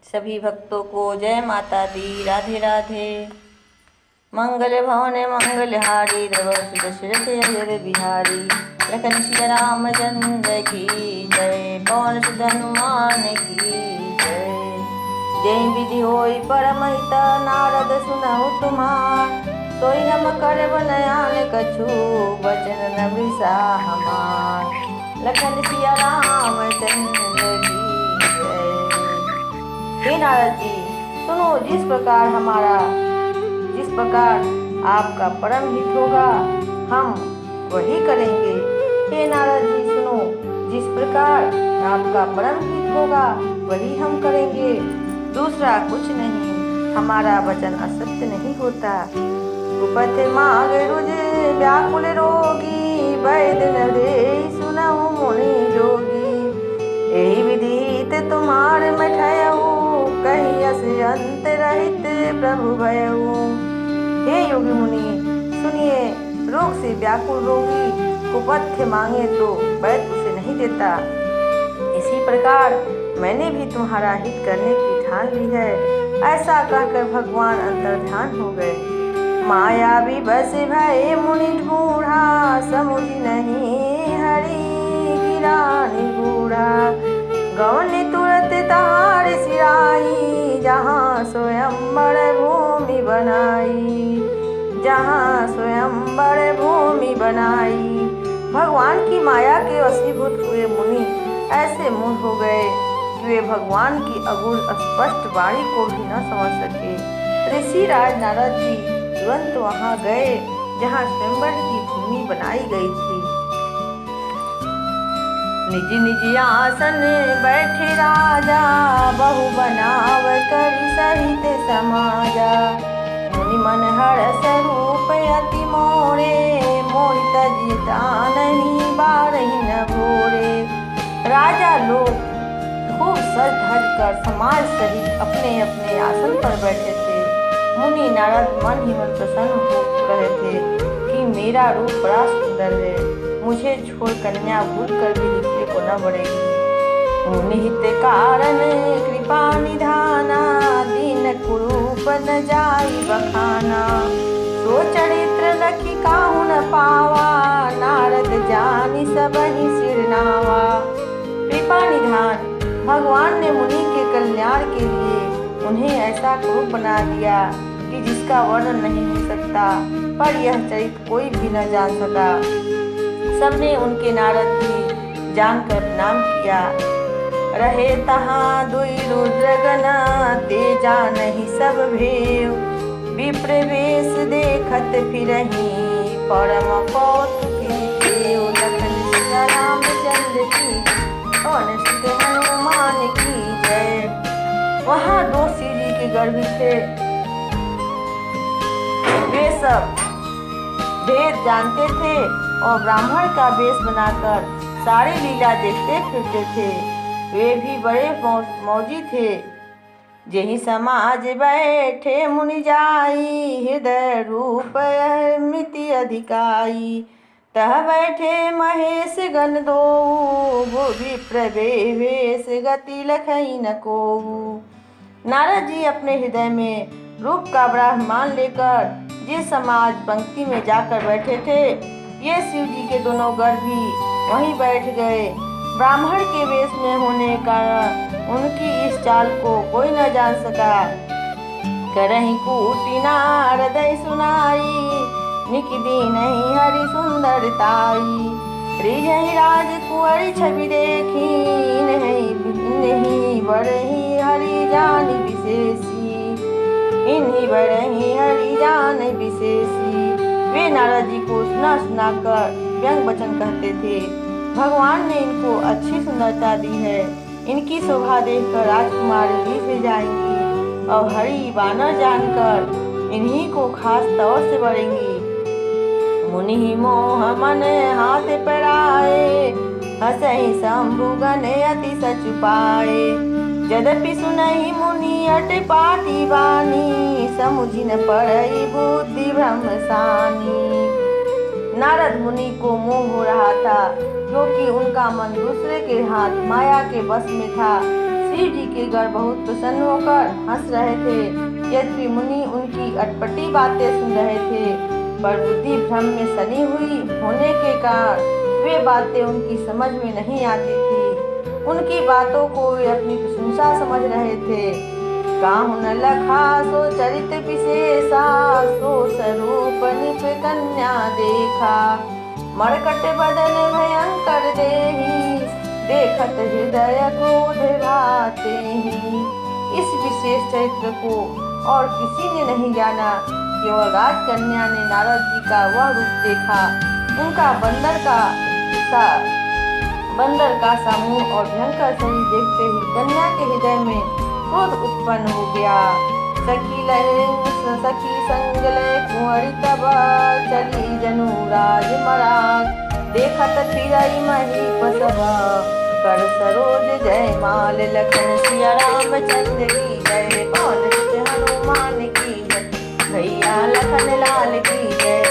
सभी भक्तों को जय माता दी। राधे राधे। मंगल भवन मंगलहारी द्रवसु दशरथ अजर बिहारी। लखन श्री रामचंद्र की जय। पवन सुत हनुमान की जय। जय विधि होई परम हित नारद सुनहु तुम्हार। सोई हम करब नयन कछु बचन न वृषा हमार। लखन सिया रामचंद्र की जय। हे नारद जी सुनो, जिस प्रकार आपका परम हित होगा हम वही करेंगे। हे नारद जी सुनो, जिस प्रकार आपका परम हित होगा वही हम करेंगे, दूसरा कुछ नहीं। हमारा वचन असत्य नहीं होता। कुपथ मांग रुज व्याकुल रोगी। वैद्य न देहि सुनहु मुनि जोगी। एहि विदित तुम्हार मिठयहु। कहीं अस अंत रहित प्रभु भयहु। हे योगी मुनि सुनिए, रोग से व्याकुल रोगी कुपथ्य मांगे तो वैद्य उसे नहीं देता। इसी प्रकार मैंने भी तुम्हारा हित करने की ठान ली है। ऐसा कहकर भगवान अंतर्ध्यान हो गए। माया विवश भय मुनि ढूढ़ा। समुझ नहीं हरि गिरा निगूढ़ा। गौन तुरत तार सिराई। जहाँ स्वयंवर भूमि बनाई। जहाँ स्वयंवर भूमि बनाई। भगवान की माया के वशीभूत हुए मुनि ऐसे मूढ़ हो गए कि वे भगवान की अगूढ़ स्पष्ट वाणी को भी न समझ सके। ऋषि राज नारद जी तुरंत वहां गए जहाँ स्वयंवर की भूमि बनाई गई थी। निज निज आसन बैठे राजा। बहु बनाव करि सहित समाजा। मुनि मन हर्ष रूप अति मोरे। मोहित जिता नहीं बारही न भोरे। राजा लोग खूब सज धज कर समाज सहित अपने अपने आसन पर बैठे थे। मुनि नारद मन ही मन प्रसन्न हो रहे थे कि मेरा रूप बड़ा सुंदर है, मुझे छोड़ कन्या भूल कर भी दूसरे को न बढ़ेगी। मुनि हित कारण कृपा निधाना। दीन कुरूप न जाई बखाना। सो चरित्र लखी काहू न पावा। नारद जानी सबहि सिर नावा। कृपा निधान भगवान ने मुनि के कल्याण के लिए उन्हें ऐसा कुरूप बना दिया कि जिसका वर्णन नहीं हो सकता, पर यह चरित्र कोई भी न जान सका। सबने उनके नारद भी जानकर प्रणाम किया। रहे तहाँ दुई रुद्रगना। ते जानहि सब भेव। विप्र वेश देखत फिरहि। परम कौतुकी देव। लखन सिया रामचंद्र की पवन सुत हनुमान की जय। वहाँ दो शिव जी के गर्भ थे। वे सब वेद जानते थे और ब्राह्मण का वेश बनाकर सारी लीला देखते फिरते थे। वे भी बड़े मौजी थे। जेहि समाज बैठे मुनि जाई। हृदय रूप मिति अधिकाई। तह बैठे महेश गण दो। विप्र वेश गति लखई न कोऊ। नारद जी अपने हृदय में रूप का ब्रह्मान लेकर जिस समाज पंक्ति में जाकर बैठे थे, ये शिव जी के दोनों गर्भी वहीं बैठ गए। ब्राह्मण के वेश में होने के कारण उनकी इस चाल को कोई न जान सका। करहि कूटि नारद सुनाई। निक दीनहि हरि सुंदरताई। रिझहि राज कुंवरी छवि देखी। इन्हीं बरहि हरि जान विशेषी। इन्हीं बरहि हरि जान विशेषी। वे नारद जी को सुना सुना कर व्यंग वचन कहते थे। भगवान ने इनको अच्छी सुंदरता दी है। इनकी शोभा देखकर राजकुमारी रीझ जाएंगी और हरि वानर जानकर इन्हीं को खास तौर से बढ़ेंगी। मुनि मोह मन हाथ पराए। हसहि शंभु गण अति सचुपाए। यद्यपि सुनहि मुनि अटपाटी वाणी। समुझि न पड़ई बुद्धि भ्रम सानी। नारद मुनि को मोह हो रहा था क्योंकि उनका मन दूसरे के हाथ माया के बस में था। शिव जी के घर बहुत प्रसन्न होकर हंस रहे थे। यद्यपि मुनि उनकी अटपटी बातें सुन रहे थे, पर बुद्धि भ्रम में सनी हुई होने के कारण वे बातें उनकी समझ में नहीं आती थी। उनकी बातों को वे अपनी प्रशंसा समझ रहे थे। काहु न लखा सो चरित विशेषा, सो स्वरूप निप कन्या देखा। मरकट बदन भयंकर देहि, देखत हृदय क्रोध भाते ही। इस विशेष चरित्र को और किसी ने नहीं जाना। केवल राजकन्या ने नारद जी का वह रूप देखा। उनका बंदर का सा मुंह और भयंकर शरीर देखते ही कन्या के हृदय में क्रोध उत्पन्न हो गया। सखी संग लय कुंवरी तब, चली जनु राज मराग। देखत फिरई महीप सब, कर सरोज जय माल। लखन सिया रामचंद्र की जय, पवन सुत हनुमान की जय, भैया लखन लाल की जय।